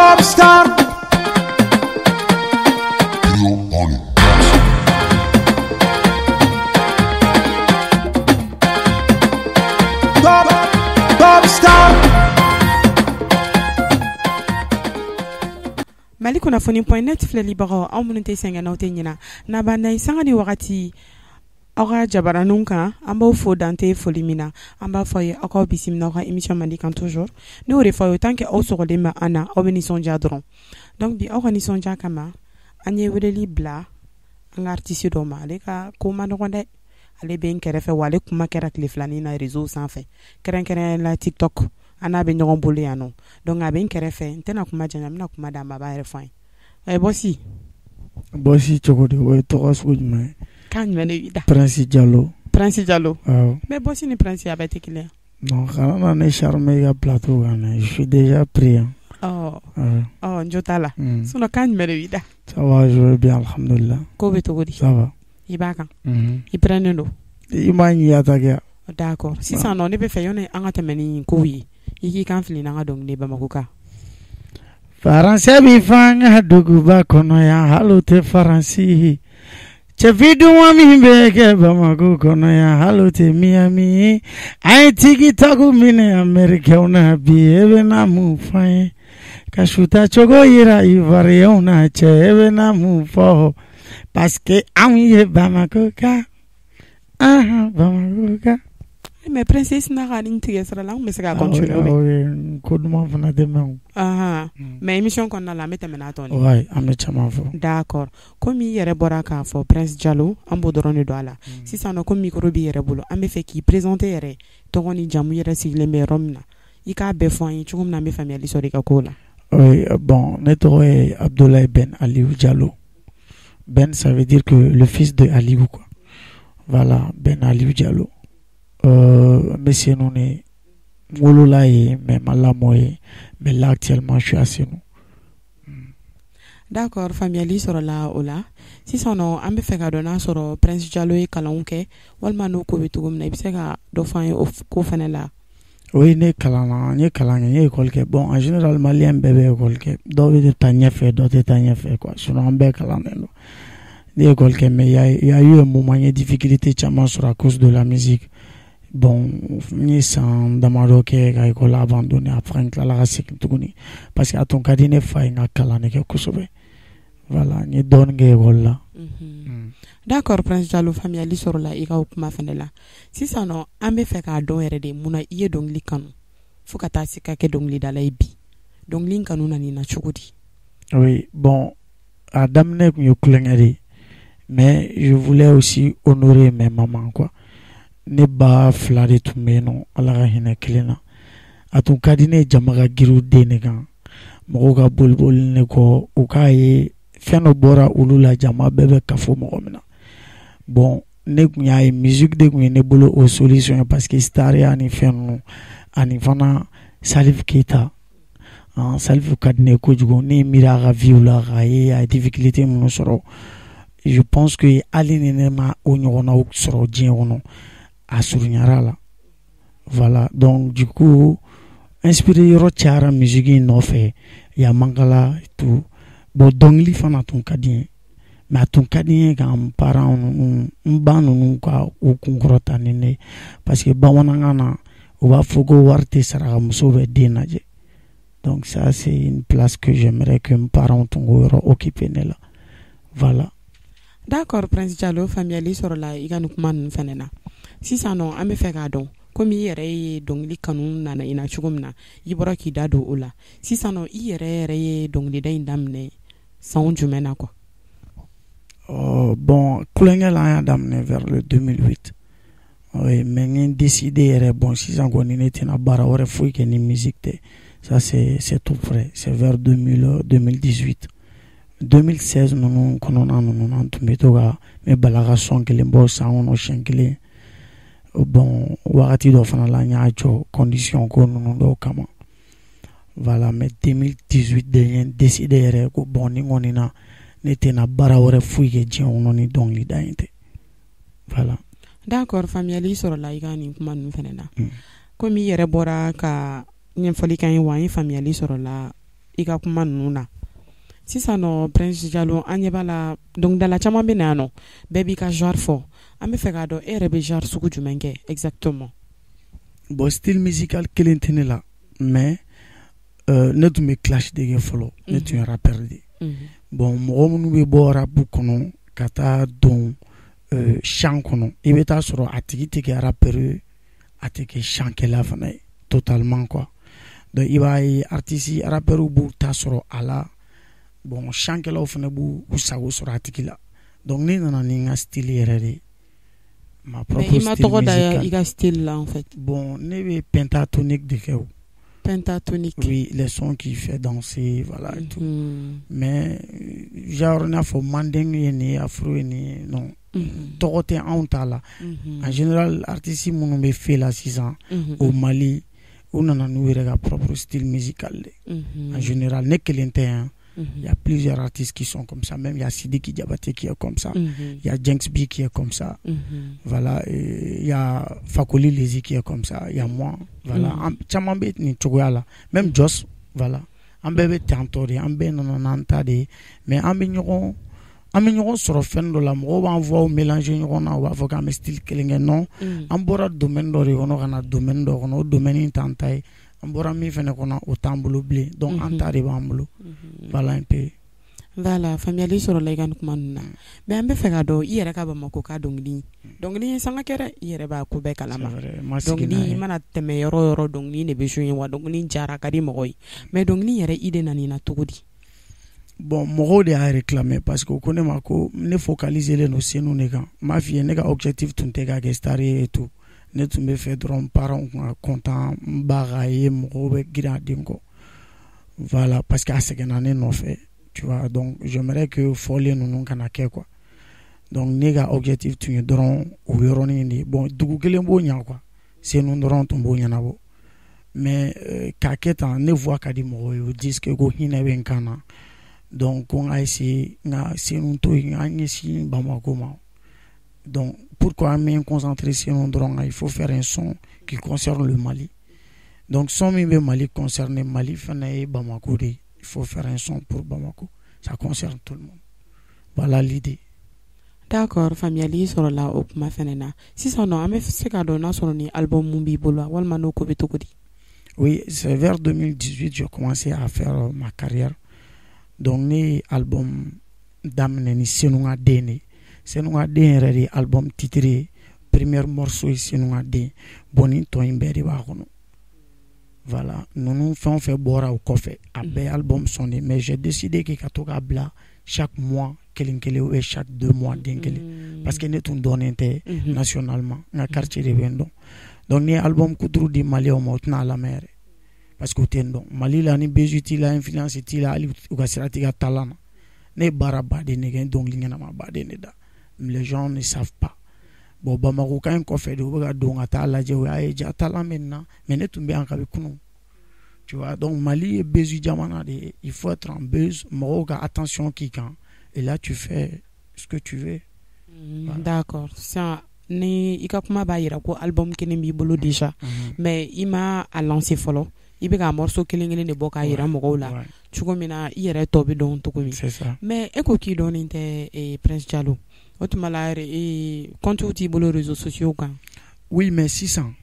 Top star. Top star. Mali kunnafoni.net filɛ libagaw aw minnu tɛ sɛgɛn n'aw tɛ ɲina n'a b'a na sanga ni wagati aw ka jabaranunw kan an b'aw fo dante foli min na an b'a fɔ ye aw k'aw bisimila aw ka émission Mali kan toujours ne y'o de fɔ aw ye tant que aw sɔgɔlen bɛ an na aw bɛ nisɔndiya dɔrɔn donc bi aw ka nisɔndiya kama an ye weleli bila an ka artiste dɔ ma ale ka ko ma nɔgɔn dɛ ale bɛ n kɛrɛfɛ wa ale kuma kɛra tile filanin na réseau sanfɛ kɛrɛnkɛrɛn la TikTok an n'a bɛ ɲɔgɔn bolo yan nɔ donc a bɛ n kɛrɛfɛ n tɛna kuma janya n bɛna kuma d'a ma a b'a yɛrɛ fɔ an ye Bosi cogo di o ye tɔgɔ sugu jumɛn ye kan jumɛn de b'i da Prince Diallo mais Bosi ni Prince a bɛɛ tɛ kelen ye non kana na ne charmer i ka plateau kan na je suis déjà pris n jo t'a la sinon kan jumɛn de b'i da ça va je vais bien alhamdulillah ko bɛ cogo di ça va i b'a kan i pɛrɛnnen don i m'a ɲi attaquer d'accord sisan nɔ ne bɛ fɛ yanni an ka tɛmɛ ni kow ye i k'i kan fili n'an ka dɔnkili Bamako kan Faransɛ bi fan ka duguba kɔnɔ yan hali tɛ Faransi cɛfidunwa min bɛ kɛ Bamako kɔnɔ yan hali tɛ Miami an ye TikTok minɛ Amɛrikɛnw na bi e bɛna mun f'an ye ka suta cogo yira Ivoiriyɛnw na cɛ e bɛna mun fɔ parce que anw ye Bamako kan Bamako kan mais princesse n'a ka ni tigɛ sira la an bɛ se ka continuer ko duman fana tɛ mɛn mais émission kɔnɔna la an bɛ tɛmɛ n'a tɔ ouais an bɛ caman fɔ d'accord comme i yɛrɛ bɔra k'a fɔ Prince Diallo an b'o dɔrɔn de don a la sisan nɔ comme micro b'i yɛrɛ bolo an bɛ fɛ k'i présenter yɛrɛ tɔgɔ ni jamu yɛrɛ sigilen bɛ yɔrɔ min na i k'a bɛɛ fɔ an ye cogo min na an bɛ faamuyali sɔrɔ i ka ko la oui bon ne tɔgɔ ye Abdoulaye Ben Aliou Diallo Ben ça veut dire que le fils de Aliou quoi voilà Ben Aliou Diallo monsieur nous ne wolola ye mais malamo ye mais là actuellement je suis à Senou d'accord faamuyali sɔrɔla o la sisan nɔ an bɛ fɛ ka dɔn n'a sɔrɔ Prince Diallo ye kalanw kɛ walima n'o ko bɛ cogo min na i bɛ se ka dɔ fɔ an ye o ko fana la oui ne kalan na n ye kalan kɛ n ye école kɛ bon en général malien bɛɛ bɛ école kɛ dɔw bɛ taa ɲɛfɛ dɔw tɛ taa ɲɛfɛ quoi sinon an bɛɛ kalannen don ne ye école kɛ mais il y a eu un moment n ye difficulté caman sɔrɔ à cause de la musique bon n ye san damadɔ kɛ ka école abandonné après n tilala ka segin tuguni parce que a tun ka di ne fa ye n ka kalan de kɛ kosɛbɛ voilà n ye dɔɔnin kɛ école la d'accord Prince Diallo faamuyali sɔrɔla i ka o kuma fana la sisan nɔ an bɛ fɛ k'a dɔn yɛrɛ de mun na i ye dɔnkili kanu fo ka taa se ka kɛ dɔnkilidala ye bi dɔnkili kanu nana na cogo di oui bon a daminɛ tun ye kulonkɛ de mais je voulais aussi honorer mes mamans quoi ne ba fila de tun bɛ yen nɔ ala ka hinɛ kelen na a tun ka di ne jama ka giriw den ne kan mɔgɔw ka boliboli ne kɔ u k'a ye fɛn dɔ bɔra olu la jama bɛɛ bɛ kafo mɔgɔ min na bon ne tun y'a ye musique de tun ye ne bolo o solution ye parce que stariya ni fɛn ninnu ani fana Salif Keita Salif ka di ne kojugu ne miiri a ka vie la k'a ye a ye difficulté minnu sɔrɔ je pense que hali ni ne ma o ɲɔgɔnnaw sɔrɔ diɲɛ kɔnɔ a surunyara la voilà donc du coup inspiré yɔrɔ cayara musique in nɔfɛ ya Mankala tout bon dɔnkili fana tun ka di n ye mais a tun ka di n ye ka n parents ninnu n ba ninnu ka u kunkɔrɔta ni ne parce que bamanankan na u b'a fɔ ko wari tɛ saraka muso bɛ den lajɛ donc ça c'est une place que j'aimerais que n parents tun k'o yɔrɔ occuper ne la voilà d'accord Prince Diallo faamuyali sɔrɔla i ka nin kuma ninnu fana na sisan nɔ an bɛ fɛ k'a dɔn komi i yɛrɛ ye dɔnkili kanu nana i na cogo min na i bɔra k'i da don o la sisan nɔ i yɛrɛ ye dɔnkilida in daminɛ san jumɛn na quoi bon kulonkɛ la an y'a daminɛ vers le 2008 oui mais n ye décidé yɛrɛ bon sisan kɔni ne tɛna baara wɛrɛ foyi kɛ ni musique tɛ ça c'est tout frais c'est vers 2018 2016 ninnu kɔnɔna ninnu na n tun bɛ to ka n bɛ bala ka son kelen bɔ san kɔnɔ siɲɛ kelen bon wagati dɔ fana la n y'a jɔ condition ko ninnu dɔw kama voilà mais 2018 de n ye décidé yɛrɛ ko bon ni kɔni na ne tɛna baara wɛrɛ foyi kɛ diɲɛ kɔnɔ ni dɔnkilida in tɛ voilà d'accord faamuyali sɔrɔla i ka nin kuma ninnu fana na komi i yɛrɛ bɔra ka ɲɛfɔli kan ye wa an ye faamuyali sɔrɔla i ka kuma ninnu na sisan nɔ Prince Jalo an ɲɛ b'a la dɔnkilidala caman bɛ na yan nɔ bɛɛ b'i ka genre fɔ an bɛ fɛ k'a dɔn e yɛrɛ bɛ genre sugu jumɛn kɛ exactement. Bon style musical kelen tɛ ne la mais ne tun bɛ clash de kɛ fɔlɔ ne tun ye rappeur de bon mɔgɔ minnu bɛ bɔ rap kɔnɔ ka taa don chant kɔnɔ i bɛ taa sɔrɔ a tigi tɛ kɛ rappeur ye a tɛ kɛ chantkɛla fana ye totalement quoi donc i b'a ye artiste rappeur b'u ta sɔrɔ a la bon chantkɛlaw fana b'u sago sɔrɔ a tigi la donc ne nana ni n ka style yɛrɛ de ma propre style musical. Mais i ma tɔgɔ da i ka style la en fait. Bon ne bɛ pentatonique de kɛ o. Pentatonique. Oui, les sons qui fait danser, voilà et tout. Mais genre n'a fɔ manding ye ni afro ye ni non. Tɔgɔ tɛ anw ta la. En général artiste minnu bɛ fɛ la sisan au Mali u nana n'u yɛrɛ ka propre style musical de. En général ne kelen tɛ yan. Il y a plusieurs artistes qui sont comme ça. Même il y a Sidiki Diabaté qui est comme ça. Il y a Jenks B qui est comme ça. Voilà. Il y a Fakoli Lezi qui est comme ça. Il y a moi. Voilà. Chamambé ni Chogoyala. Même Joss. Voilà. Ambebe Tantori. Ambe nanantade. Mais ambe nyoron. Ambe nyoron soro fen do la mo ba envoie au mélanger nyoron na wa foka me style kelenge non. Ambora domaine do ono kana domaine do ono domaine intantai. An bɔra min fɛnɛ kɔnɔ o t'an bolo bilen donc an ta de b'an bolo voilà un peu. Voilà faamuyali sɔrɔla i ka nin kuma ninnu na mais an bɛ fɛ ka dɔn i yɛrɛ ka Bamako ka dɔnkili ye sanga kɛ dɛ i yɛrɛ b'a ko bɛɛ kalama dɔnkili mana tɛmɛ yɔrɔ o yɔrɔ dɔnkili de bɛ jouer wa dɔnkili jara ka di mɔgɔ ye mais dɔnkili yɛrɛ idée nana i na cogo di. Bon mɔgɔw de y'a réclamé parce que ko ne ma ko ne focaliser len no senu ne kan m'a f'i ye ne ka objectif tun tɛ ka kɛ star ye et tout. Ne tun bɛ fɛ dɔrɔn parents kun content n b'a ka ye mɔgɔw bɛ girin a den kɔ voilà parce que a sɛgɛnna ne nɔfɛ tu vois donc j'aimerais que fɔlen ninnu kana kɛ quoi donc ne ka objectif tun ye dɔrɔn o yɔrɔnin de bon dugu kelen b'o ɲa quoi senu dɔrɔn tun b'o ɲɛnabɔ mais k'a kɛ tan ne voix ka di mɔgɔw ye o disent que ko hinɛ bɛ n kan na donc ko n ka essayer n ka senu to yen n ka ɲɛsin Bamako ma. Donc, pourquoi me concentrer sur un drone? Il faut faire un son qui concerne le Mali. Donc, son mi Mali concerne Mali, Fanae Bamako. Il faut faire un son pour Bamako. Ça concerne tout le monde. Voilà l'idée. D'accord, famille sur la Okuma Fenena. Si son nom, mais c'est qu'à donner sur un album Mumbi Bola, Walmano Kobetokodi. Oui, c'est vers 2018 j'ai commencé à faire ma carrière. Donc, les albums d'Amneni Senunga Dene. Senunga Den yɛrɛ de album titré premier morceau ye Senunga Den boni tɔ in bɛɛ de b'a kɔnɔ voilà ninnu fɛn o fɛn bɔra o kɔfɛ a bɛɛ album sont de mais j'ai décidé que ka to k'a bila chaque mois kelen kelen ou chaque 2 mois den kelen parce que ne tun dɔnnen tɛ nationalement n ka quartier de bɛ n dɔn donc ni album kuturu di maliyɛnw ma o tɛna lamɛn yɛrɛ parce que o tɛ n dɔn Mali la ni besoin t'i la influence t'i la hali u ka sira t'i ka talent na ne ye baara baden de kɛ n dɔnkili ɲɛnama baden de da. Les gens ne savent pas. Bon, Bamako ka in kɔfɛ de u bɛ ka don ka taa lajɛ o y'a ye ja talent bɛ nin na mais ne tun bɛ yan kabi kunun tu vois donc Mali ye bezu jamana de ye il faut être en buzz mɔgɔw ka attention k'i kan et là tu fais ce que tu veux. Voilà. D'accord sisan ni i ka kuma b'a jira ko album kelen b'i bolo déjà mais i ma a lancer fɔlɔ i bɛ ka morceau kelen kelen de bɔ k'a jira mɔgɔw la cogo min na i yɛrɛ tɔ bɛ dɔn cogo min mais e ko k'i dɔnnen tɛ Prince Jalo o tuma la compte t'i bolo réseaux sociaux kan. Oui mais sisan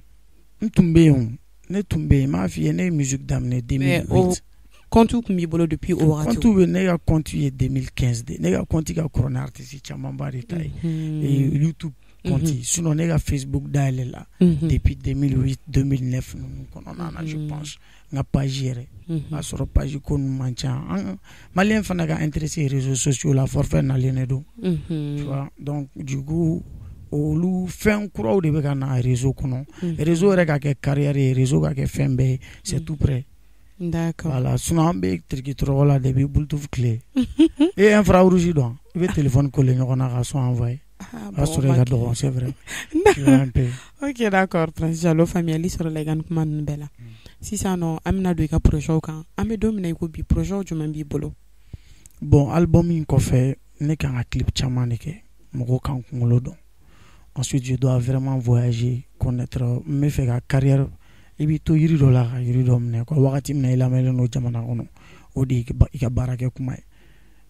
n tun bɛ yen ne tun bɛ yen m'a f'i ye ne ye musique daminɛ 2008 compte tun b'i bolo depuis o wagati. Compte bɛ ne ka compte ye 2015 de ne ka compte ka kɔrɔ ni artiste camanba de ta ye YouTube compte sinon ne ka Facebook dayɛlɛ la depuis 2008 2009 ninnu kɔnɔna na je pense n ka page yɛrɛ a sɔrɔ page ko ninnu man ca maliyɛn fana ka intéressé réseaux sociaux la forfait nalen de don tu vois donc du coup olu fɛn kuraw de bɛ ka na réseau kɔnɔ réseau yɛrɛ ka kɛ carrière ye réseau ka kɛ fɛn bɛɛ ye c'est tout près. D'accord. Voilà, sinon an bɛ tirikitɔrɔ la depuis bluetooth clé et infrarouge dɔn i bɛ téléphone coller ɲɔgɔn na ka son envoyer. C'est vrai. Ok, d'accord. Prince Jalo, famille, sur la gagne comme un bella. Si ça non, amena do ka projet kan. Ame domine ko bi projet jumɛn b'i bolo. Bon, album in kɔfɛ ne kan ka clip caman de kɛ. Mɔgɔw kan kunkolo dɔn. Ensuite, je dois vraiment voyager, connaître, me fɛ ka carrière. I b'i to yiri dɔ la ka yiri dɔ minɛ. Ko wagati min na i lamɛnlen don jamana kɔnɔ. o de i ka baara kɛ kuma ye.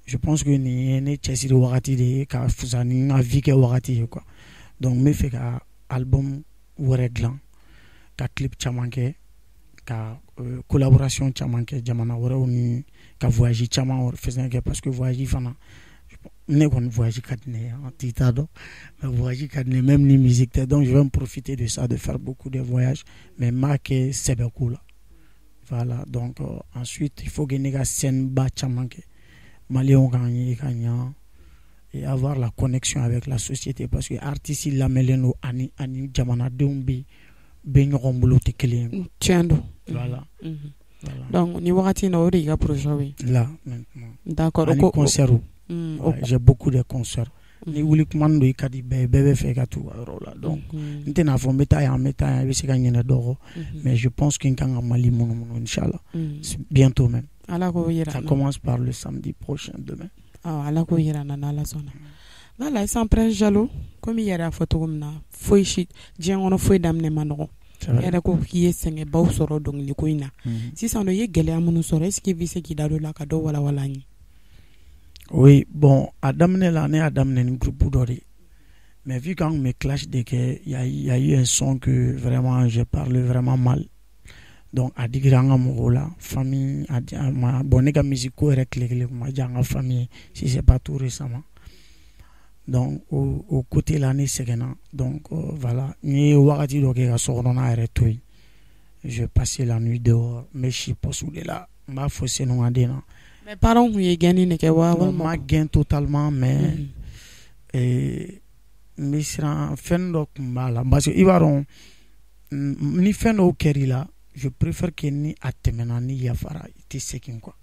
Je pense que nin ye ne cɛsiri wagati de ye ka fusa ni n ka vie kɛ wagati ye quoi. Donc n bɛ fɛ ka album wɛrɛ dilan ka clip caman kɛ ka collaboration caman kɛ jamana wɛrɛw ni ka voyage caman fɛsɛn kɛ parce que voyage fana ne kɔni voyage ka di ne ye t'i t'a dɔn mais voyage ka di ne même ni musique tɛ donc je vais me profiter de ça de faire beaucoup de voyages mais n m'a kɛ sɛbɛko la voilà donc ensuite il faut que ne ka scène ba caman kɛ maliyɛnw k'an ye ka ɲa et avoir la connexion avec la société parce que artiste lamɛnlen don ani jamanadenw bɛ ɲɔgɔn bolo tɛ kelen ye. Tiɲɛ don. Voilà. Voilà. Donc ni wagati na o de ka projet ye. Là maintenant. D'accord. Ani concert. J'ai beaucoup de concerts. Ni wuli kuma do i ka di bɛɛ bɛ fɛ ka t'u ka yɔrɔ la donc n tɛna fɔ n bɛ taa yan i bɛ se ka ɲinɛ dɔ kɔ mais je pense que n kan ka Mali munumunu inchallah bientôt même. Ala k'o yira. Ça commence par le samedi prochain demain. Ala k'o yira na n'Ala sɔnna. Voilà, sans Prince Jalo comme i yɛrɛ y'a fɔ cogo min na foyi si diɲɛ kɔnɔ foyi daminɛ man nɔgɔn. Yɛrɛ ko k'i ye sɛgɛnbaw sɔrɔ dɔnkili ko in na sisan nɔ i ye gɛlɛya minnu sɔrɔ est-ce que i bɛ se k'i da don la ka dɔ walawala an ye. Oui, bon, à daminɛ la ne y'a daminɛ ni groupe dɔ de mais vu qu'an kun bɛ clash de kɛ y a eu un son que vraiment j'ai parlé vraiment mal donc a digira an ka mɔgɔw la famille a ma bon ne ka musique ko yɛrɛ tile kuma diya an ka famille si c'est pas tout récemment donc au côté là ne sɛgɛnna donc voilà n ye wagati dɔ kɛ ka sokɔnɔna yɛrɛ to yen je passais la nuit dehors n bɛ si poste de la n b'a fɔ senugaden na. Mais parents kun ye gɛnni de kɛ wa walima ma gɛn totalement mais n bɛ siran fɛn dɔ kun b'a la parce que i b'a dɔn ni fɛn dɔw kɛr'i la je préfère que ni a tɛmɛna ni yafara i tɛ segin quoi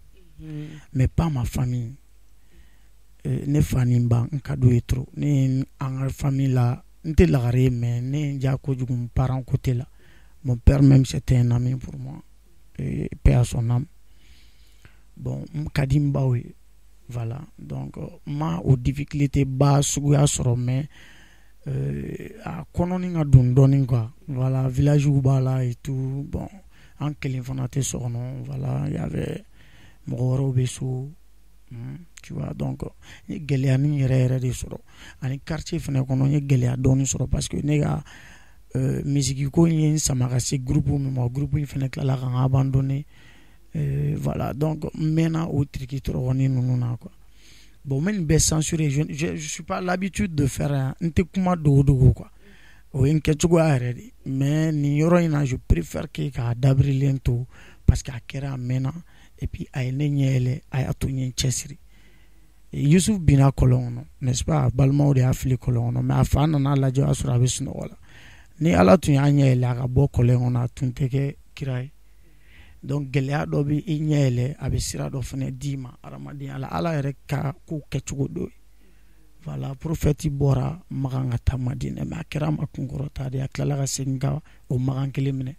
mais pas ma famille ne fa ni n ba n ka d'u ye trop ne an ka famille la n tɛ lagare ye mais ne ye n diya kojugu n parent côté la mon père même c'était un ami pour moi paix à son âme. Bon ka di n baw ye voilà donc ma o difficulté ba suguya sɔrɔ mais a kɔnɔni ka don dɔɔnin quoi voilà village b'a la et tout bon an kelen fana tɛ so kɔnɔ voilà il y avait mɔgɔ wɛrɛw bɛ so tu vois donc n ye gɛlɛya ni yɛrɛ de sɔrɔ ani quartier fana kɔnɔ n ye gɛlɛya dɔɔnin sɔrɔ parce que ne ka musique ko in ye n sama ka se groupe min ma groupe in fana tilala ka n abandonner. Voilà donc maintenant au triki toroni nununa quoi bon même be censuré je suis pas l'habitude de faire un kuma dogo quoi o en kechugo arrêté mais ni yoro ina je préfère que ka dabrilen to parce que akera mena et puis ay nenyele ay atunye chesiri Yusuf bina kolono n'est-ce pas balmo de afli kolono mais afana na la jo asura besno wala ni ala tun anyele aga bo kolono na tunteke kirai. Donc gɛlɛya dɔ bɛ i ɲɛ yɛlɛ a bɛ sira dɔ fana d'i ma adamadenya la ala yɛrɛ ka ko kɛcogo dɔ ye voilà prophète bɔra Magan ka taa Madina mais a kɛra ma kunkɔrɔta de a tilala ka segin ka o Magan kelen minɛ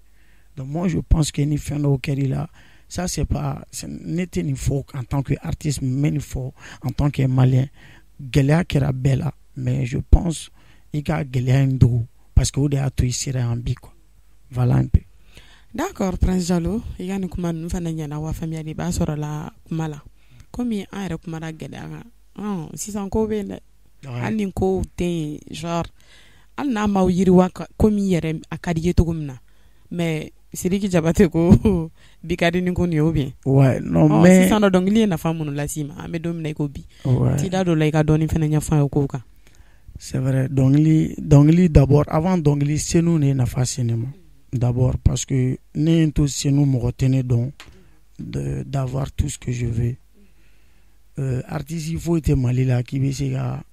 donc moi je pense que ni fɛn dɔw kɛr'i la ça c'est pas ne tɛ nin fɔ en tant que artiste n bɛ nin fɔ en tant que malien gɛlɛya kɛra bɛɛ la mais je pense i ka gɛlɛya in dogo parce que o de y'a to i sera yan bi quoi voilà un peu. D'accord Prince Jalo i ka nin kuma ninnu fana ɲɛna wa faamuyali i b'a sɔrɔ la kuma la komi an yɛrɛ kumana gɛlɛya kan sisan ko bɛ yen dɛ hali ni kow tɛ yen genre hali n'a m'aw yiriwa komi yɛrɛ a ka di ye cogo min na mais Sidiki Jabate ko bi ka di ni ko nin ye ou bien ouais non mais sisan dɔnkili ye nafa minnu las'i ma an bɛ don min na i ko bi t'i da don la i ka dɔɔnin fana ɲɛfɔ an ye o kow kan. C'est vrai dɔnkili d'abord avant dɔnkili senu ne nafa se ne ma. D'abord parce que ne to senu mɔgɔ tɛ ne dɔn d'avoir tout ce que je veux artiste foyi tɛ Mali la k'i bɛ se ka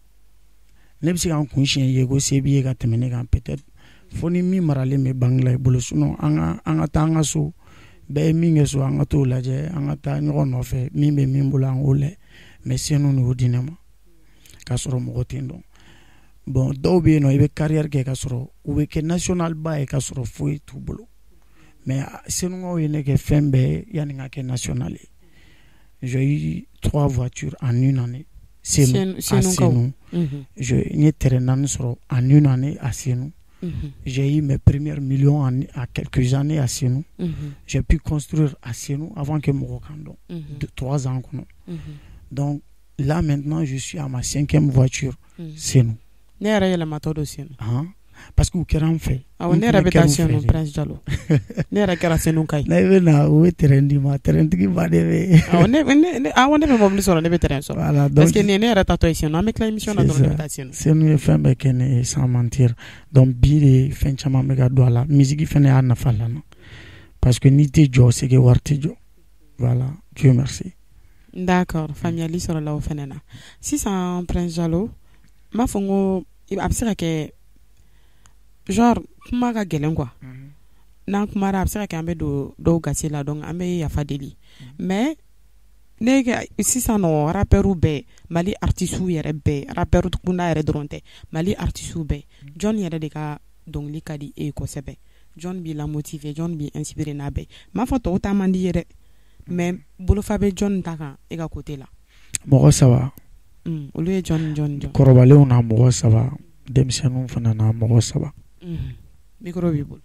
ne bɛ se ka n kun siɲɛ ye ko se b'i ye ka tɛmɛ ne kan peut-être fo ni min maralen bɛ banque la i bolo sinon an ka taa an ka so bɛɛ ye min kɛ so an ka t'o lajɛ an ka taa ɲɔgɔn nɔfɛ min bɛ min bolo an k'o lajɛ mais senu de y'o di ne ma k'a sɔrɔ mɔgɔ tɛ n dɔn. Bon dɔw bɛ yen nɔ i bɛ carrière kɛ ka sɔrɔ u bɛ kɛ national ba ye ka sɔrɔ foyi t'u bolo mais senukaw ye ne kɛ fɛn bɛɛ yani ka kɛ national ye j'ai eu 3 voitures en une année Senu n ye terrain 4 sɔrɔ en une année à Senu J'ai eu mes premiers millions à quelques années à Senou. J'ai pu construire à Senou avant que Morokando, de 3 ans. Donc là maintenant, je suis à ma 5e voiture Senou. Parce que vous avez fait. Ne répétation Prince Diallo. Ne répétation kai. Ne na o terendi ma terendi ba de. Ne be mobile sur ne be terrain sur. Parce que ne era tato ici on a avec l'émission dans répétation. C'est nous fait be ken sans mentir. Donc bi de fin chama me ga do la musique fene na fala no. Parce que ni te jo c'est que warti jo. Voilà, Dieu merci. D'accord, famille sur la ofenena. Si ça Prince Diallo, ma fongo absira ke genre kuma ka gɛlɛn quoi n'an kumara a bɛ se ka kɛ an bɛ don dɔw gasi la donc an bɛ yafa deli mais ne sisan nɔ rappeurs bɛɛ Mali artistes yɛrɛ bɛɛ rappeurs kunda yɛrɛ dɔrɔn tɛ Mali artistes bɛɛ John yɛrɛ de ka dɔnkili ka di e ye kosɛbɛ John b'i la motiver John b'i inspirer n'a bɛɛ m'a fɔ tɔw ta man di yɛrɛ mais bolofa bɛ John ta kan e ka côté la mɔgɔ saba olu ye John kɔrɔbalenw na mɔgɔ saba denmisɛnninw fana na mɔgɔ saba micro b'i bolo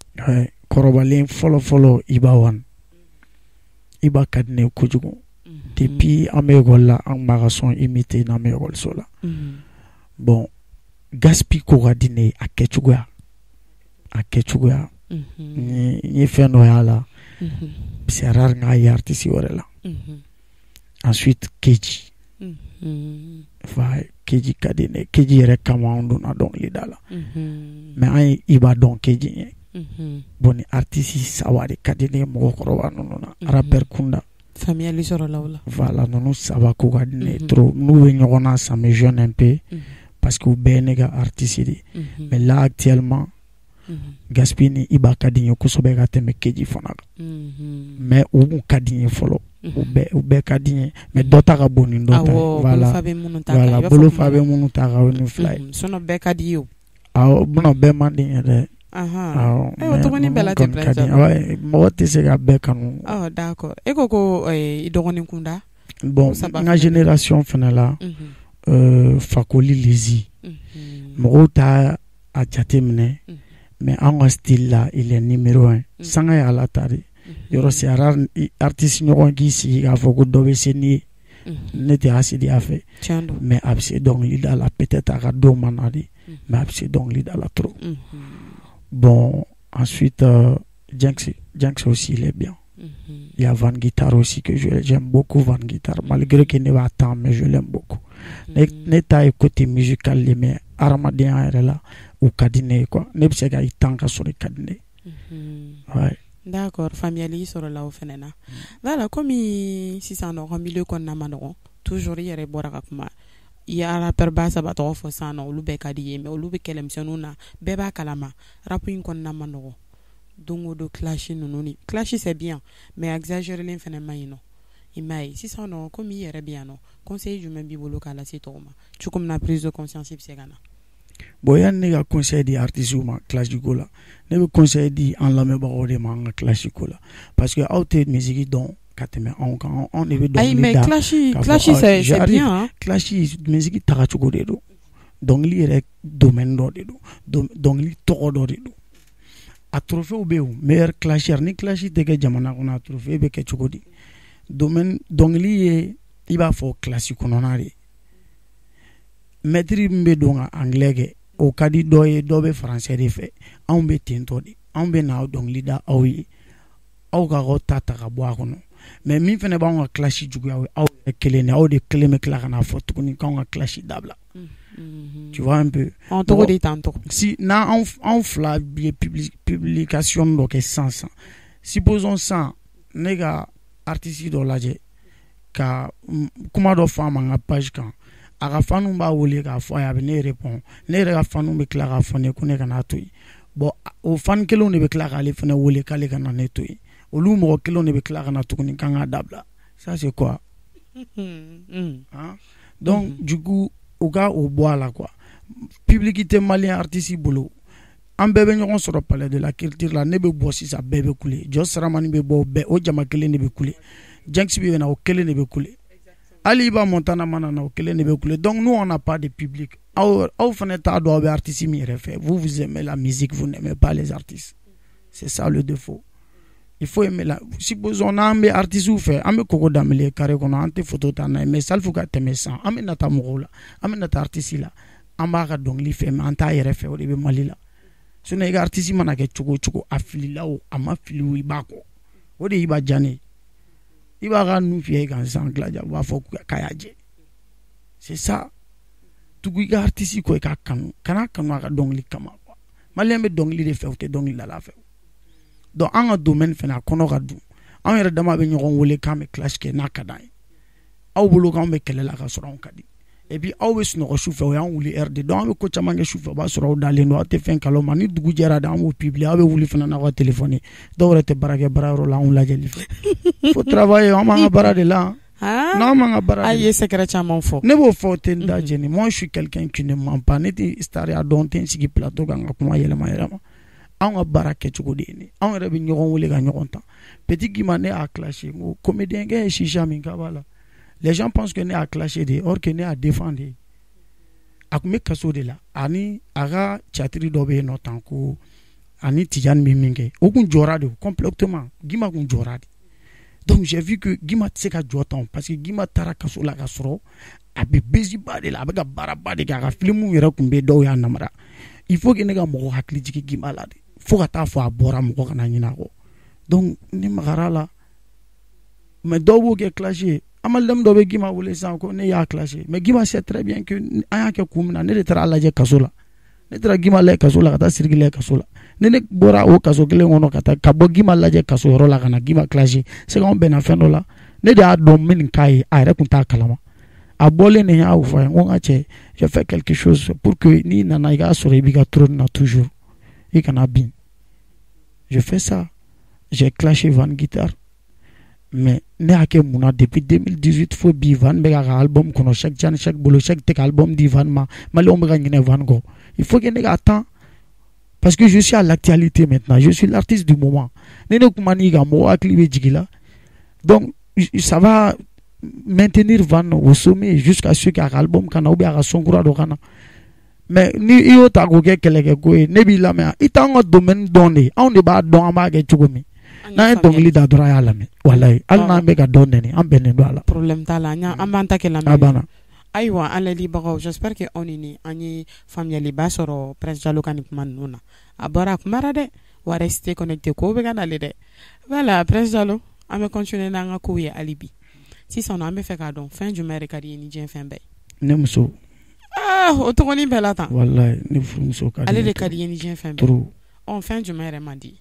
kɔrɔbalen fɔlɔ Iba Wan Iba ka di ne ye kojugu depuis an bɛ école la an b'a ka son imité n'an bɛ école la bon Gaspi ko ka di ne ye a kɛcogoya n ye fɛn dɔ y'a la c'est rare n k'a ye artiste wɛrɛ la ensuite Keji Keji ka di ne Keji yɛrɛ kama an donna dɔnkili da la mais an ye Iba dɔn Keji ye bon ni artiste saba de ka di ne mɔgɔkɔrɔba ninnu na rappeur kunda faamuyali sɔrɔ la o la voilà ninnu saba ko ka di ne trop n'u bɛ ɲɔgɔn na ça me gêne un peu parce que u bɛɛ ye ne ka artiste de mais là actuellement Gaspi ni Iba ka di n ye kosɛbɛ ka tɛmɛ Keji fana kan mais u kun ka di n ye fɔlɔ u bɛɛ ka di n ye mais dɔ ta ka bon ni dɔ ta ye voilà bolofa bɛ minnu ta ka ni fila ye sinon bɛɛ ka di ye o bɛɛ man di n ye dɛ tɔgɔnin bɛɛ la tɛ mɔgɔ tɛ se ka bɛɛ kanu d'accord e ko i dɔgɔnin kunda bon n ka génération fana la Fakoli Lezi mɔgɔw t'a a jate minɛ mais an ka style la il est numéro 1 sanga ye ala ta de yɔrɔ c'est rare artiste ɲɔgɔn k'i sigi k'a fɔ ko dɔ bɛ se ni ye ne tɛ hasidiya fɛ mais a bɛ se dɔnkili da la peut-être a ka don ma na de mais a bɛ se dɔnkili da la trop bon ensuite Jenks aussi il est bien il y a Van Guitar aussi que j'aime beaucoup Van Guitar malgré que ne b'a tant mais je l'aime beaucoup ne t'a ye côté musical le mais hadamadenya yɛrɛ la u ka di ne ye quoi ne bɛ se ka i tan ka sɔrɔ i ka di ne ye d'accord faamuyali sɔrɔ la o fɛnɛ na voilà komi sisan nɔ ka milieu kɔnɔna ma nɔgɔn toujours i yɛrɛ bɔra ka kuma i ye rappeur ba saba tɔgɔ fɔ sisan nɔ olu bɛɛ ka di ye mais olu bɛ kɛlɛmisɛnninw na bɛɛ b'a kalama rap in kɔnɔna ma nɔgɔn don o don clash ninnu ni clash c'est bien mais exagérelen fɛnɛ ma ɲi nɔ i m'a ye sisan nɔ komi i yɛrɛ bɛ yan nɔ conseil jumɛn b'i bolo k'a lase tɔgɔ ma cogo min na prise de conscience bɛ se ka na bon yanni ne ka conseil di artistes ma clash ko la ne bɛ conseil di an lamɛnbagaw de ma an ka clash ko la parce que aw tɛ musique dɔn ka tɛmɛ anw kan anw de bɛ dɔnkili da clash c'est bien clash musique tagacogo de don dɔnkili yɛrɛ domaine dɔ de don dɔnkili tɔgɔ dɔ de don a trophée bɛ yen meilleur clasher ni clash tɛ kɛ jamana kɔnɔ a trophée bɛ kɛ cogo di domaine dɔnkili ye i b'a fɔ classe kɔnɔna de maître min bɛ don ka anglais kɛ o ka di dɔ ye dɔ bɛ français de fɛ anw bɛ ten tɔ de anw bɛ na dɔnkili da aw ye aw ka aw ta ka bɔ a kɔnɔ mais min fana b'anw ka classe juguya aw yɛrɛ kelen de aw de kelen bɛ tila ka na fɔ tuguni k'anw ka classe dabila tu vois un peu si n'anw fila ye publication dɔ kɛ sisan supposons sisan ne ka artiste dɔ lajɛ ka kuma dɔ fɔ a ma n ka page kan a ka fanu b'a wele k'a fɔ a ye a bɛ ne répond ne yɛrɛ ka fanu bɛ tila k'a fɔ ne ko ne ka n'a to yen bon o fan kelenw de bɛ tila k'ale fana wele k'ale ka na ne to yen olu mɔgɔ kelenw de bɛ tila ka na tuguni k'an k'a dabila ça c'est quoi donc du coup u ka o bɔ a la quoi public tɛ malien artiste bolo an bɛɛ bɛ ɲɔgɔn sɔrɔ palais de la culture la ne bɛ bɔ sisan bɛɛ bɛ kule Jɔs Saramani bɛ bɔ bɛɛ o jama kelen de bɛ kule Jenks bɛ na o kelen de bɛ kule Aliba Montana Manana donc nous on n'a pas de public. Vous aimez la musique, vous n'aimez pas les artistes. C'est ça le défaut. Il faut aimer la. Si besoin on a artistes ou fait, on koko damele carré qu'on a ante photo tana mais ça il faut que t'aimes ça. On nata moula, on nata artiste là. On va donc li fait mais anta RF au début malila. Ce n'est pas artiste manake choko affili là ou ama fili ibako. O de iba jani. Iba ga nous fier quand sangla ja va faut kayaje. C'est ça. Tugu ga artiste ko ka kanu kana kanu ga donc li kama quoi. Malembe donc li de fait ou te donc li la fait. Donc en un domaine fena kono ga du an yɛrɛ dama bɛ ɲɔgɔn wele k'an bɛ clash kɛ n'a ka d'an ye aw bolo k'an bɛ kɛlɛ la ka sɔrɔ anw ka di et puis aw bɛ sunɔgɔ su fɛ o y'an wuli heure de donc an bɛ ko caman kɛ su fɛ o b'a sɔrɔ aw dalen don aw tɛ fɛn kalama ni dugu jɛra de an b'o publier aw bɛ wuli fana n'aw ka téléphone dɔw yɛrɛ tɛ baara kɛ baarayɔrɔ la anw lajɛli fɛ faut travailler an b'an ka baara de la non man ka baara ayi secret caman fɔ ne b'o fɔ o tɛ n da jɛni moi je suis quelqu'un qui ne ment pas ne tɛ star ya dɔn tɛ n sigi plateau kan ka kuma yɛlɛma an ka baara kɛcogo de ye nin anw yɛrɛ bɛ ɲɔgɔn wele ka ɲɔgɔn tan petit Guima ne a clashé ngo comédien kɛ ye shisha min ka b'a la les gens pensent que ne a clashé de or que ne a défendu a tun bɛ kaso de la ani a ka théâtre dɔ bɛ yen nɔ tan ko ani Tijani bɛ min kɛ o tun jɔra de complètement Guima tun jɔra de donc j'ai vu que Guima tɛ se ka jɔ tan parce que Guima taara kaso la ka sɔrɔ a bɛ basiba de la a bɛ ka baaraba de kɛ a ka filimu yɛrɛ tun bɛ dɔw y'a namara il faut que ne ka mɔgɔ hakili jigin Guima la de fo ka taa fɔ a bɔra mɔgɔ kana ɲinɛ a kɔ donc ne magara la mais dɔw b'o kɛ clash ye amalidam dɔ bɛ Guima wele sisan ko ne y'a clashé mais Guima sait très bien que an y'a kɛ kun min na ne de taara a lajɛ kaso la ne taara Guima lajɛ kaso la ka taa Sidiki lajɛ kaso la ne bɔra o kaso kelen kɔnɔ ka bɔ Guima lajɛ kaso yɔrɔ la ka na Guima clashé c'est qu'on bɛnna fɛn dɔ la ne de y'a dɔn min k'a ye a yɛrɛ tun t'a kalama a bɔlen ne y'a fɔ a ye n ko n ka cɛ j'ai fait quelque chose pour que n'i nana i k'a sɔrɔ i b'i ka trône na toujours i kana bin je fais ça j'ai clashé Van Guitar mais ne y'a kɛ mun na depuis 2018 fo bi Van bɛ ka album kɔnɔ chaque jan chaque bolo chaque tɛ ka album di Van ma maliyɛnw bɛ ka ɲinɛ Van kɔ il faut que ne k'a temps parce que je suis à l'actualité maintenant je suis l'artiste du moment ne kuma n'i kan mɔgɔ hakili bɛ jigin la donc ça va maintenir Van au sommet jusqu'à ce que a ka album kana ou bien a ka son kura dɔ kana mais ni i y'o ta k'o kɛ kɛlɛkɛko ye ne b'i lamɛn i t'anw ka domaine dɔn de anw de b'a dɔn an b'a kɛ cogo min n'an ye dɔnkili da dɔrɔn a y'a lamɛn walayi hali n'an bɛ ka dɔn nɛni an bɛnnen don a la problème t'a la an b'an ta kɛ lamɛn a banna ayiwa an lamɛnbagaw j'espère que aw ni an ye faamuyaliba sɔrɔ Prince Jalo ka nin kuma ninnu na a bɔra a kunbara dɛ wa restez connecté ko bɛ ka nale dɛ voilà Prince Jalo an bɛ continuer n'an ka kow ye hali bi sisan an bɛ fɛ k'a dɔn fɛn jumɛn de ka di ye ni diɲɛ fɛn bɛɛ ne muso o tɔgɔnin bɛɛ la tan walayi ne furumuso ka di ale de ka di ye ni diɲɛ fɛn bɛɛ fɛn jumɛn yɛrɛ man di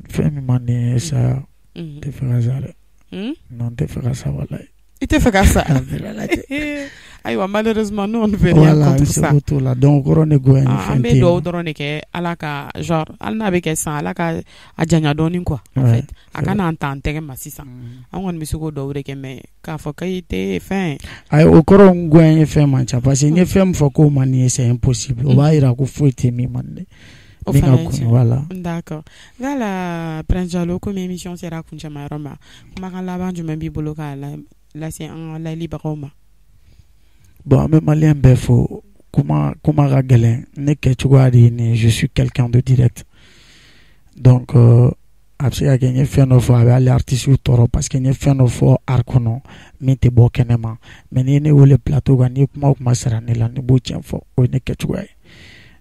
fɛn min man di ye saya tɛ fɛ ka sa dɛ non n tɛ fɛ ka sa walayi i tɛ fɛ ka sa ayiwa malheureusement nous on ne veut rien contre ça voilà c'est la donc kɔrɔ ne goya ni fɛn tɛ an bɛ dugawu dɔrɔn de kɛ ala ka genre hali n'a bɛ kɛ san ala ka a janya dɔɔnin quoi en fait a kana an ta an tɛgɛ ma sisan an kɔni bɛ se k'o dɔw de kɛ mais k'a fɔ k'i tɛ fɛn ayi o kɔrɔ n goya ye fɛn man ca parce que n ye fɛn min fɔ k'o man di ye c'est impossible o b'a jira ko foyi tɛ min man di o fana ye tiɲɛ voilà d'accord voilà Prince Jalo komi émission sera a kuncɛma yɔrɔ ma kumakan laban jumɛn b'i bolo k'a lase an ka layɛlibagaw ma bon an bɛ maliyɛn bɛɛ fo kuma ka gɛlɛn ne kɛcogoya de ye nin je suis quelqu'un de direct donc a bɛ se ka kɛ n ye fɛn dɔ fɔ a bɛ hali artistes tɔɔrɔ parce que n ye fɛn dɔ fɔ art kɔnɔ min tɛ bɔ kɛnɛma mais n'i ye ne wele plateau kan n'i ye kuma o kuma sara ne la ne b'o tiɲɛ fɔ o ye ne kɛcogoya ye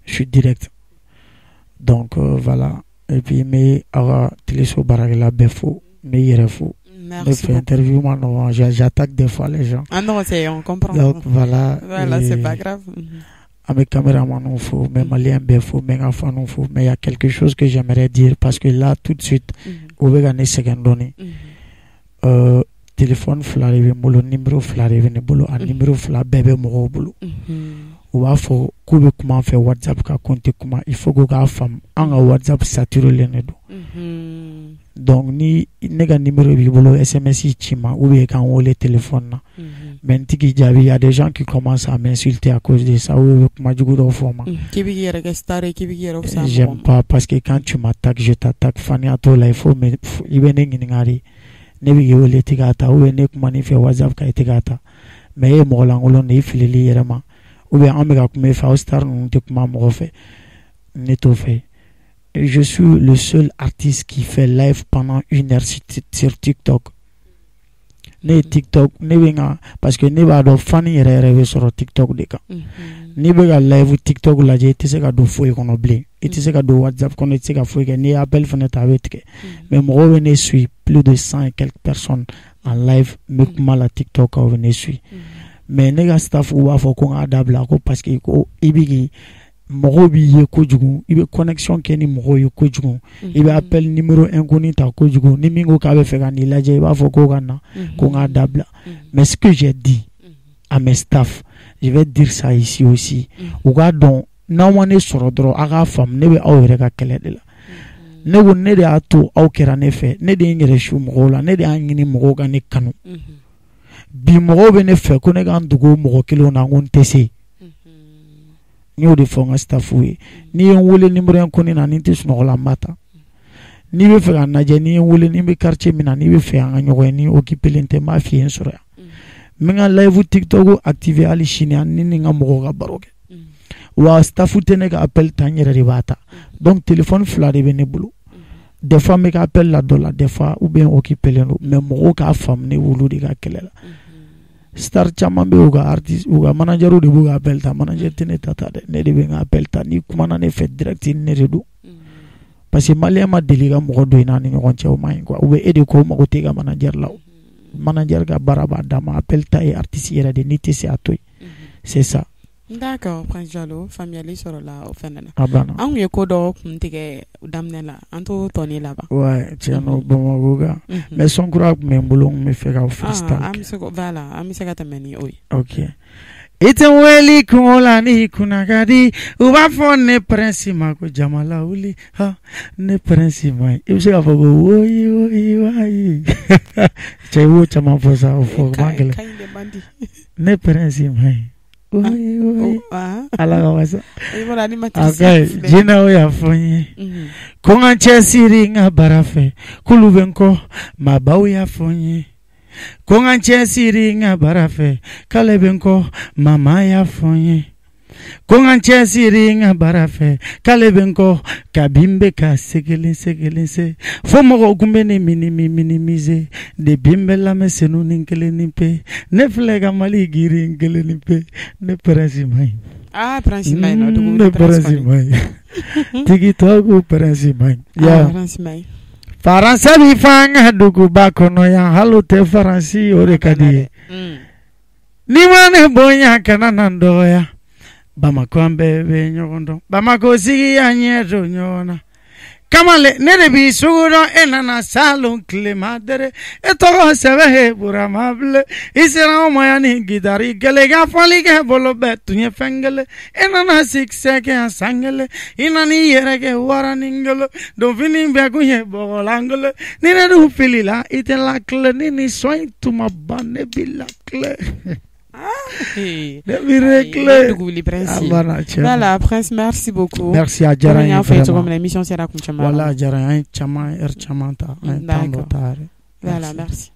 je suis direct donc voilà et puis n bɛ aw ka téléso baarakɛla bɛɛ fo n bɛ yɛrɛ fo. Merci beaucoup. Interview, j'attaque des fois les gens. Ah non, on comprend. Donc voilà. Voilà, c'est pas grave. Mes caméramans nous faut, mes maliens faut, mes enfants nous faut, mais il y a quelque chose que j'aimerais dire parce que là, tout de suite, au Vegane Secondoni, téléphone flarive, bolo, numéro flarive, bolo, un numéro fla bébé moro bolo. Ou à faut, comment comment faire WhatsApp, qu'à compter comment, il faut que la femme, en WhatsApp saturé les nedos. Donc ni nega numéro bi bolo SMS chima ou bien quand on les téléphones mais tiki jabi il y a des gens qui commencent à m'insulter à cause de ça ou ma jugo do forma j'aime pas parce que quand tu m'attaques je t'attaque fani ato la il faut me ibene ngari ne bɛ wele tigɛ ta ou bien ne kuma ni fɛ WhatsApp ka tigɛ ta mais e mɔgɔ lankolon de filili yɛrɛ ma ou bien an bɛ ka kuma fɛ aw star ninnu tɛ kuma mɔgɔ fɛ ne t'o fɛ. Je suis le seul artiste qui fait live pendant 1 heure sur TikTok. Ne TikTok ne bɛ ka parce que ne b'a dɔn fan yɛrɛ bɛ sɔrɔ TikTok de kan. N'i bɛ ka live TikTok lajɛ i tɛ se ka don foyi kɔnɔ bilen i tɛ se ka don WhatsApp kɔnɔ i tɛ se ka foyi kɛ n'i ye appel fana ta a bɛ tigɛ mais mɔgɔw bɛ ne suit plus de 100 et quelques personnes en live n bɛ kuma la TikTok aw bɛ ne suit mais ne ka staff b'a fɔ ko n k'a dabila ko parce que ko i bɛ k'i mɔgɔw b'i ye kojugu i bɛ connexion kɛ ni mɔgɔw ye kojugu i bɛ appel numéro inconnu ta kojugu ni min ko k'a bɛ fɛ ka n'i lajɛ i b'a fɔ ko ka na ko n k'a dabila mais ce que j'ai dit à mes staff je vais dire ça ici aussi u k'a dɔn n'aw ma ne sɔrɔ dɔrɔn a k'a faamu ne bɛ aw yɛrɛ ka kɛlɛ de la ne ko ne de y'a to aw kɛra ne fɛ ne de ye n yɛrɛ su mɔgɔw la ne de y'a ɲini mɔgɔw ka ne kanu bi mɔgɔw bɛ ne fɛ ko ne k'an dogo mɔgɔ kelenw na ko n tɛ se n y'o de fɔ n ka staffu ye n'i ye n wele numéro inconnu na ni n tɛ sunɔgɔ la n b'a ta n'i bɛ fɛ ka n lajɛ n'i ye n wele ni n bɛ quartier min na n'i bɛ fɛ an ka ɲɔgɔn ye ni occupelen tɛ n b'a f'i ye n sɔrɔ yan n bɛ n ka live TikTok activé hali sini ni n ka mɔgɔw ka baro kɛ wa staffu tɛ ne ka appel ta n yɛrɛ de b'a ta donc téléphone 2 de bɛ ne bolo des fois n bɛ ka appel la dɔ la des fois ou bien occupelen don mais mɔgɔw k'a faamu ne wolo de ka kɛlɛ la star caman bɛ u ka artiste u ka manager de b'u ka appel ta manager tɛ ne ta dɛ ne de bɛ n ka appel ta ni kumana ne fɛ direct ne de don parce que malien ma deli ka mɔgɔ dɔ in n'a ni ɲɔgɔn cɛ o ma ɲi quoi ou bien e de ko mago tɛ ka manager la manager ka baara b'a d'a ma appel ta ye artiste yɛrɛ de n'i tɛ se a to yen c'est ça. D'accord, Prince Jalo, faamuyali sɔrɔla o fɛnɛ na. A banna. An kun ye ko dɔ kun tigɛ daminɛ la an t'o tɔni laban. Ouais, tiɲɛ don Bamakɔ kan mais son kura tun bɛ n bolo n bɛ fɛ ka freestyle an bɛ se voilà an bɛ se ka tɛmɛ ni o ye. Ok. I tɛ n wele kungo la ni kunna ka di u b'a fɔ ne prince ma ko jamala wuli ne prince ma i bɛ se k'a fɔ ko woyi woyi wayi cɛ i b'o caman fɔ sa o fɔ man gɛlɛn ne prince ma ye. Oui, oui. Ala ka wasa. Okay, jina o y'a fɔ n ye. Ko n ka cɛsiri n ka baara fɛ k'olu bɛ n kɔ maabaw y'a fɔ n ye. Ko n ka cɛsiri n ka baara fɛ k'ale bɛ n kɔ mama y'a fɔ n ye. Ko n ka cɛsiri n ka baara fɛ k'ale bɛ n kɔ kabi n bɛ ka segelen se fo mɔgɔw kun bɛ ne minimiser depuis n bɛ lamɛn senu ni kelen ni pe ne filɛ ka Mali giri n kelen ni pe ne prince ma ɲi. Prince ma ɲi nɔ dugu ne prince ma ɲi tiktok prince ma ɲi. Prince ma ɲi. Faransa bi fɔ an ka duguba kɔnɔ yan hali o tɛ faransi o de ka di ye. N'i ma ne bonya kana na n dɔgɔya. Bamako an bɛɛ bɛ ɲɔgɔn dɔn Bamako sigi y'an ɲɛ don ɲɔgɔn na kamale ne de b'i sugu dɔn e nana salon tilema dere e tɔgɔ sɛbɛ he burama bile i sera anw ma yan ni gitari kelen ka fɔli kɛ bolo bɛɛ tun ye fɛn kelen e nana sikisɛ kɛ yan san kelen i nana i yɛrɛ kɛ waranin kelen donfini bɛɛ kun ye bɔgɔlan kelen ni ne dun filila i tɛ lakile ni nisɔn in tun ma ban ne b'i lakile. Voilà, Prince, merci beaucoup. Merci à Djara. L'émission sera voilà, Djara, Chamanta. Voilà, merci.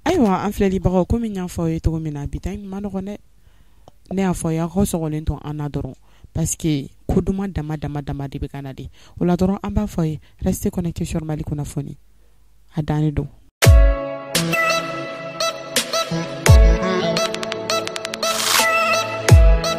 Aïwa, en fait, libéraux, comme il y a un foyer, tout le monde habite, ne a foyer, ressortons en adorant. Parce que, Koudouma dama de Bekanadi. Ou l'adorant en bas foyer, restez connectés sur Malikonafoni. À Danido.